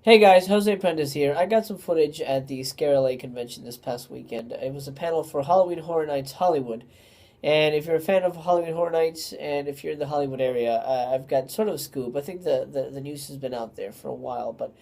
Hey guys, Jose Prentice here. I got some footage at the Scare LA convention this past weekend. It was a panel for Halloween Horror Nights Hollywood. And if you're a fan of Halloween Horror Nights, and if you're in the Hollywood area, I've got sort of a scoop. I think the news has been out there for a while, but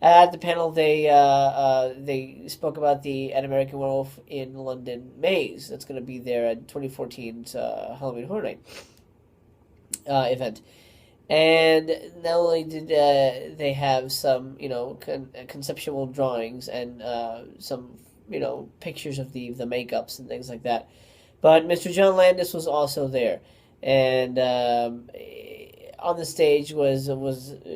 at the panel they spoke about the An American Werewolf in London maze that's going to be there at 2014's Halloween Horror Night event. And not only did they have some, conceptual drawings and some, pictures of the makeups and things like that, but Mr. John Landis was also there, and on the stage was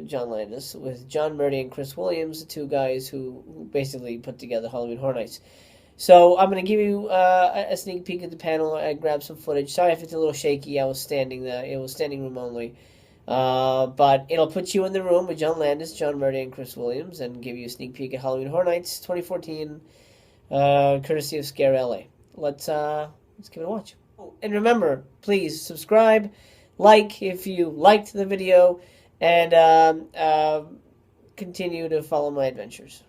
John Landis with John Murdy and Chris Williams, the two guys who basically put together Halloween Horror Nights. So I'm going to give you a sneak peek at the panel. I grabbed some footage. Sorry if it's a little shaky. I was standing there. It was standing room only. But it'll put you in the room with John Landis, John Murdy, and Chris Williams, and give you a sneak peek at Halloween Horror Nights 2014, courtesy of Scare LA. Let's give it a watch. Oh, and remember, please subscribe, like if you liked the video, and continue to follow my adventures.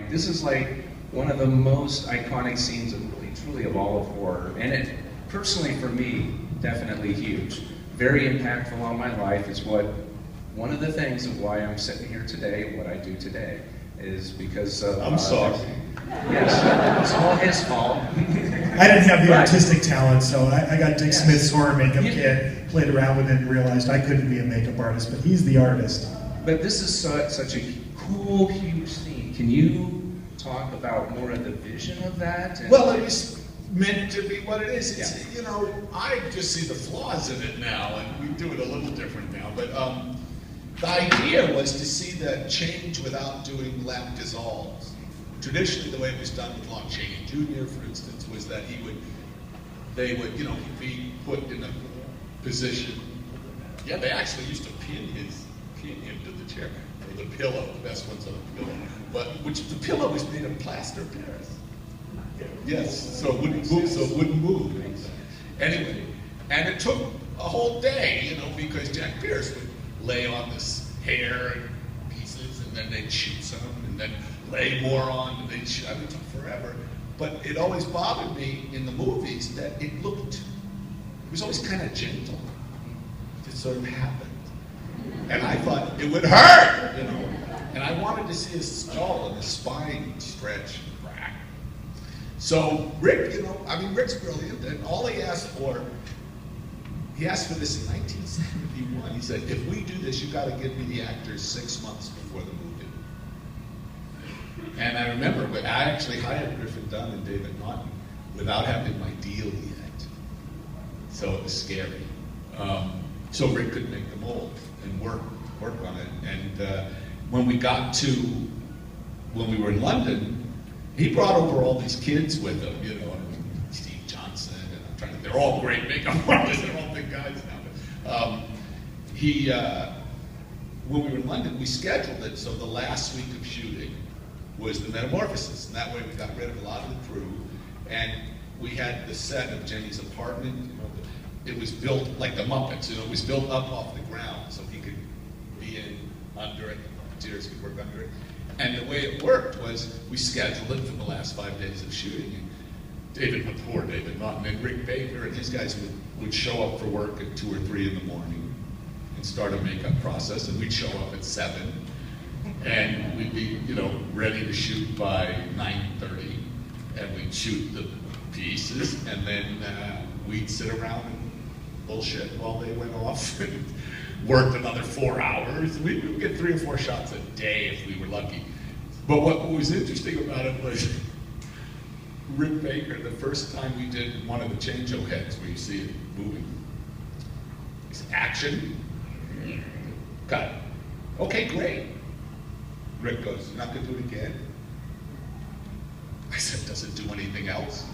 This is like one of the most iconic scenes of truly of all of horror, and it personally for me definitely huge. Very impactful on my life. Is what one of the things of why I'm sitting here today, what I do today, is because of... I'm sorry. Yes, it's all his fault. I didn't have the artistic talent, so I got Dick Smith's horror makeup kit, played around with it and realized I couldn't be a makeup artist, but he's the artist. But this is such a cool, huge scene. Can you talk about more of the vision of that? Well, it was meant to be what it is. It's, I just see the flaws in it now, and we do it a little different now. But the idea was to see the change without doing lap dissolves. Traditionally, the way it was done with Lon Chaney Jr., for instance, was that they would, he'd be put in a position. Yeah, they actually used to pin him to the chair, or the pillow. The best one's on the pillow, which the pillow was made of plaster of Paris. Yes, so it wouldn't move. Anyway, and it took a whole day, because Jack Pierce would lay on this hair and pieces, and then they'd shoot some, and then lay more on, and they'd shoot. I mean, it took forever. But it always bothered me in the movies that it was always kind of gentle. It sort of happened. And I thought it would hurt, And I wanted to see his skull and his spine stretch and crack. So Rick, Rick's brilliant, and all he asked for this in 1971. He said, if we do this, you got to give me the actors 6 months before the movie. And I remember, I actually hired Griffin Dunn and David Naughton without having my deal yet. So it was scary. So Rick could make the mold and work on it. And when we were in London, he brought over all these kids with him, Steve Johnson, and they're all great makeup artists, they're all big guys now. But when we were in London, we scheduled it so the last week of shooting was the Metamorphosis, and that way we got rid of a lot of the crew, and we had the set of Jenny's apartment. It was built like the Muppets, it was built up off the ground so he could be under it, volunteers could work under it. And the way it worked was we scheduled it for the last 5 days of shooting. And poor David Naughton and Rick Baker and his guys would show up for work at 2 or 3 in the morning and start a makeup process, and we'd show up at 7. And we'd be, ready to shoot by 9:30, and we'd shoot the pieces, and then we'd sit around and bullshit while they went off and worked another 4 hours. We would get 3 or 4 shots a day if we were lucky. But what was interesting about it was Rick Baker, the first time we did one of the change-o heads where you see it moving, he said, action, cut. Okay, great. Rick goes, you're not going to do it again? I said, does it do anything else?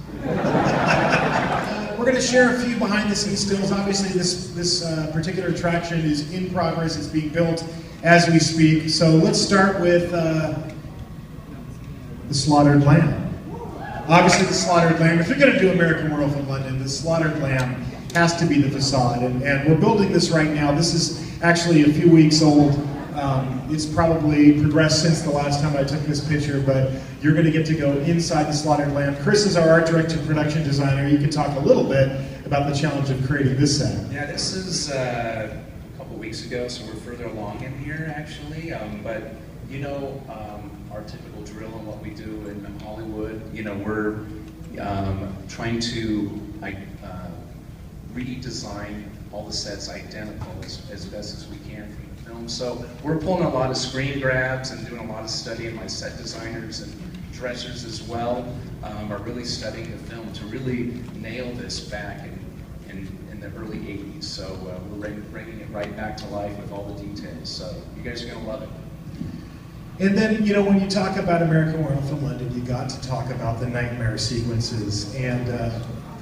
We're going to share a few behind-the-scenes stills. Obviously, this particular attraction is in progress. It's being built as we speak. So let's start with the slaughtered lamb. Obviously, the slaughtered lamb. If you're going to do American Werewolf in London, the slaughtered lamb has to be the facade. And we're building this right now. This is actually a few weeks old. It's probably progressed since the last time I took this picture, but you're going to get to go inside the slaughtered lamb. Chris is our art director, production designer. You can talk a little bit about the challenge of creating this set. Yeah, this is a couple weeks ago, so we're further along in here actually. But you know, our typical drill and what we do in Hollywood, you know, we're trying to redesign all the sets identical as best as we can from the film. So we're pulling a lot of screen grabs and doing a lot of study, and my set designers and dressers as well are really studying the film to really nail this back in the early 80s. So we're bringing it right back to life with all the details. So you guys are going to love it. And then, you know, when you talk about American Werewolf in London, you got to talk about the nightmare sequences. And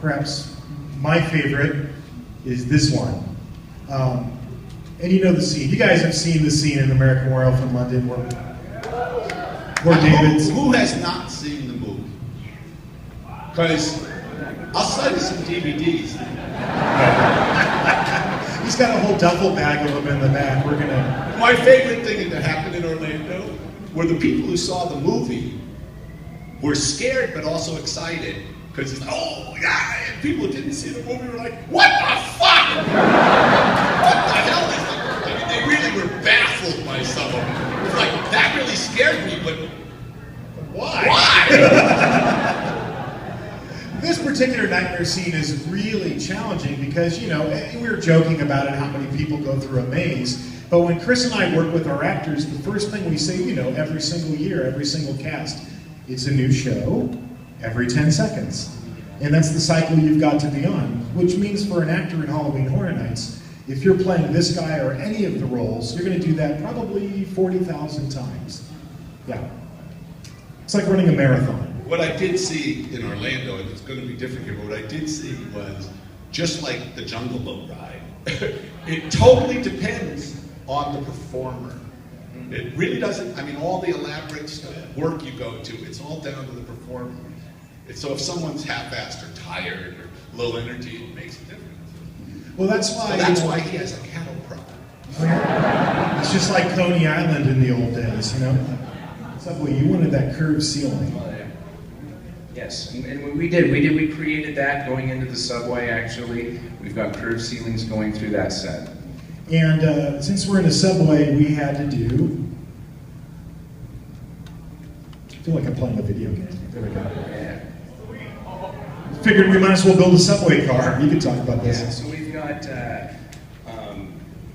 perhaps my favorite is this one. And you know the scene. You guys have seen the scene in American Werewolf in London where David's... Who has not seen the movie? Because I'll sell you some DVDs. He's got a whole duffel bag of them in the back. We're gonna... My favorite thing that happened in Orlando were the people who saw the movie were scared but also excited. Because it's, oh, yeah, and people who didn't see the movie were like, what the fuck? What the hell is that? I mean, they really were baffled by some of them. It was like, that really scared me, but why? This particular nightmare scene is really challenging because, you know, we were joking about it, how many people go through a maze. But when Chris and I work with our actors, the first thing we say, you know, every single year, every single cast, it's a new show every 10 seconds. And that's the cycle you've got to be on, which means for an actor in Halloween Horror Nights, if you're playing this guy or any of the roles, you're going to do that probably 40,000 times. Yeah. It's like running a marathon. What I did see in Orlando, and it's going to be different here, but what I did see was, just like the Jungle Boat ride, it totally depends on the performer. It really doesn't, I mean, all the elaborate stuff, work you go to, it's all down to the performer. So if someone's half-assed or tired or low energy, it makes a difference. Well, that's why... So that's why he has a cattle prod. It's just like Coney Island in the old days, you know? Subway, you wanted that curved ceiling. Yes, and we created that going into the subway, actually. We've got curved ceilings going through that set. And since we're in a subway, we had to do... I feel like I'm playing a video game. There we go. Yeah. Figured we might as well build a subway car. You can talk about this. Yeah, so we've got,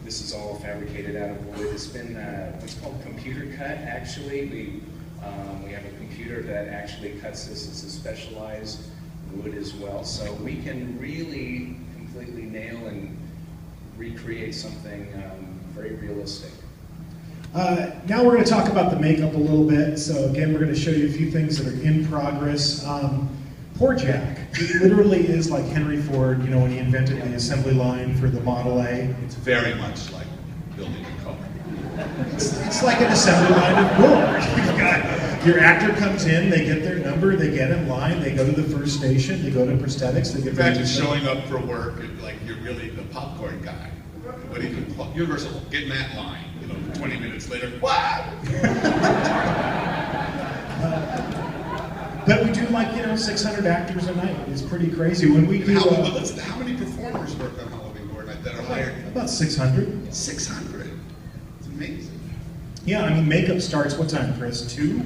this is all fabricated out of wood. It's been what's called computer cut, actually. We have a computer that actually cuts this. It's a specialized wood as well. So we can really completely nail and recreate something very realistic. Now we're going to talk about the makeup a little bit. So again, we're going to show you a few things that are in progress. Poor Jack. He literally is like Henry Ford, you know, when he invented the assembly line for the Model A. It's very much like building a car. It's like an assembly line of work. You've got, your actor comes in, they get their number, they get in line, they go to the first station, they go to prosthetics, they get Imagine showing up for work and like you're really the popcorn guy. But he can Universal, get in that line. You know, 20 minutes later, what? But we do like, you know, 600 actors a night. It's pretty crazy. When we do... How many performers work on Halloween Horror Night that are hired? About 600. 600. It's amazing. Yeah, I mean, makeup starts what time, Chris? 2?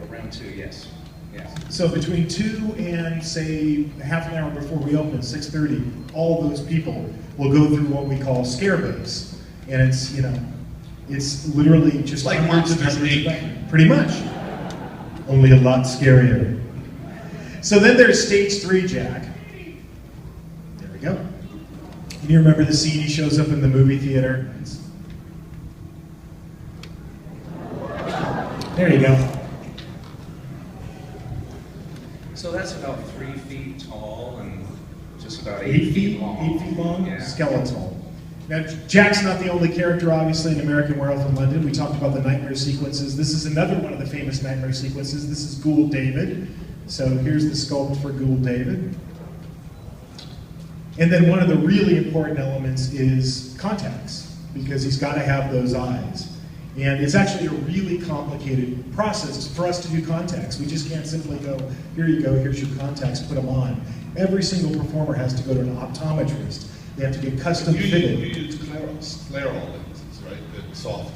Around 2, yes. Yeah. So between 2 and, say, half an hour before we open, 6:30, all those people will go through what we call scare base. And it's, you know, it's literally just like hundreds Monsters, and hundreds of Inc. back. Pretty much. Only a lot scarier. So then there's stage 3, Jack. There we go. Can you remember the scene he shows up in the movie theater? There you go. So that's about 3 feet tall and just about 8 feet long. 8 feet long? Yeah. Skeletal. Now, Jack's not the only character, obviously, in American Werewolf in London. We talked about the nightmare sequences. This is another one of the famous nightmare sequences. This is Ghoul David. So here's the sculpt for Ghoul David. And then one of the really important elements is contacts, because he's got to have those eyes. And it's actually a really complicated process for us to do contacts. We just can't simply go, here you go, here's your contacts, put them on. Every single performer has to go to an optometrist. They have to get custom fitted. You use scleral lenses, right? The soft.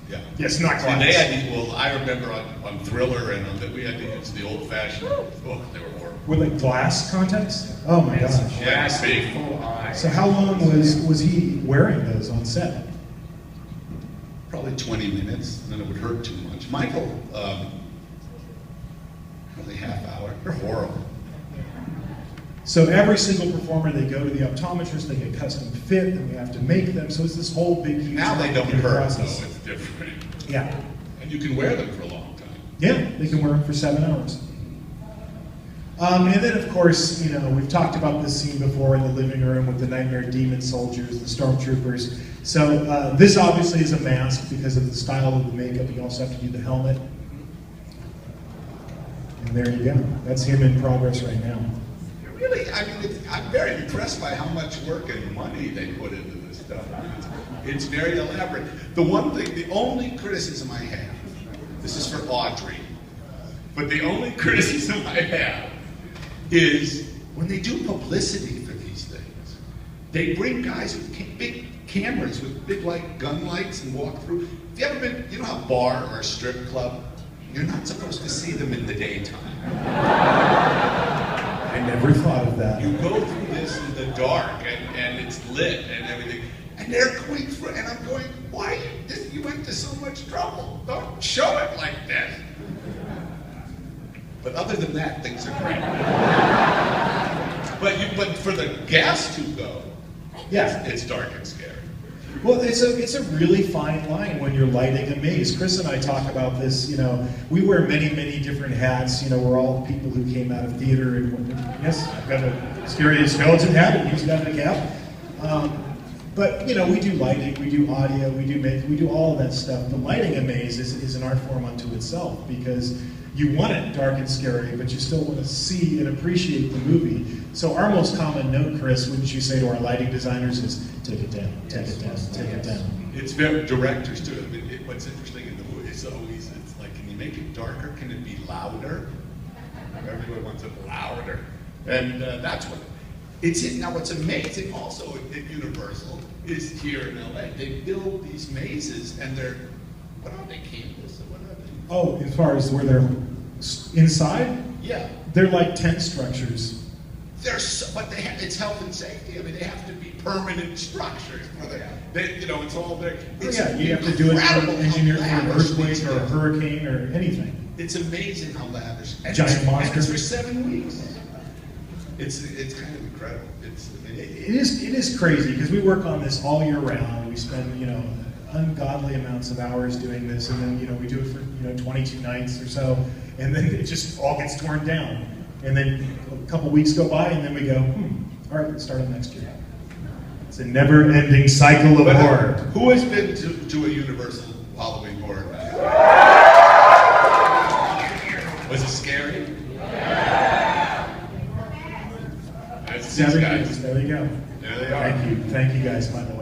Yeah. Yes, not See, glass. they had these, well, I remember on Thriller and on we had to use the old-fashioned. Oh, they were horrible. With like glass contacts? Oh my gosh. Yeah, big. Full eyes. So how long was he wearing those on set? Probably 20 minutes, and then it would hurt too much. Michael, probably half hour. They're horrible. So every single performer, they go to the optometrist, they get custom fit, and we have to make them. So it's this whole big, huge Now they don't complicated hurt, process. though. It's different. Yeah. And you can wear them for a long time. Yeah, they can wear them for 7 hours. And then, of course, you know, we've talked about this scene before in the living room with the Nightmare Demon soldiers, the stormtroopers. So this obviously is a mask because of the style of the makeup. You also have to do the helmet. And there you go. That's him in progress right now. Really, I mean, I'm very impressed by how much work and money they put into this stuff. It's very elaborate. The one thing, the only criticism I have, this is for Audrey, but the only criticism I have is when they do publicity for these things, they bring guys with big cameras with big like gun lights and walk through. Have you ever been, you know, a bar or a strip club? You're not supposed to see them in the daytime. I never thought of that. You go through this in the dark and it's lit and everything, and they're going through, and I'm going, why you went to so much trouble? Don't show it like this. But other than that, things are great. But for the guests who go, Yeah. it's dark and scary. Well, it's a really fine line when you're lighting a maze. Chris and I talk about this. You know, we wear many, many different hats. You know, we're all people who came out of theater. And yes, I've got a scary skeleton hat, and he's got a cap. But you know, we do lighting, we do audio, we do all of that stuff. The lighting a maze is an art form unto itself because you want it dark and scary, but you still want to see and appreciate the movie. So our most common note, Chris, wouldn't you say to our lighting designers, is take it down, take it down, take it down. It's very directors too. I mean, what's interesting in the movie is always it's like, can you make it darker? Can it be louder? Everyone wants it louder, and that's what it's in. Now, what's amazing also at Universal is here in LA, they build these mazes, and they're what are they, canvas or what are they? Oh, as far as where they're inside, Yeah. they're like tent structures. But it's health and safety. I mean, they have to be permanent structures. You know, it's all there. It's Yeah, you have to do it for incredible engineer how for an lavish earthquake these or a things. hurricane or anything. It's amazing how lavish. And Giant it's, monster. And it's for 7 weeks. It's kind of incredible. It is crazy because we work on this all year round. We spend, you know, ungodly amounts of hours doing this, and then, you know, we do it for, you know, 22 nights or so, and then it just all gets torn down. And then a couple weeks go by, and then we go, all right, let's start on next year. It's a never-ending cycle of horror. Who has been to a Universal Halloween Horror Night? Was it scary? That's these guys. There you go. There they are. Thank you guys, by the way.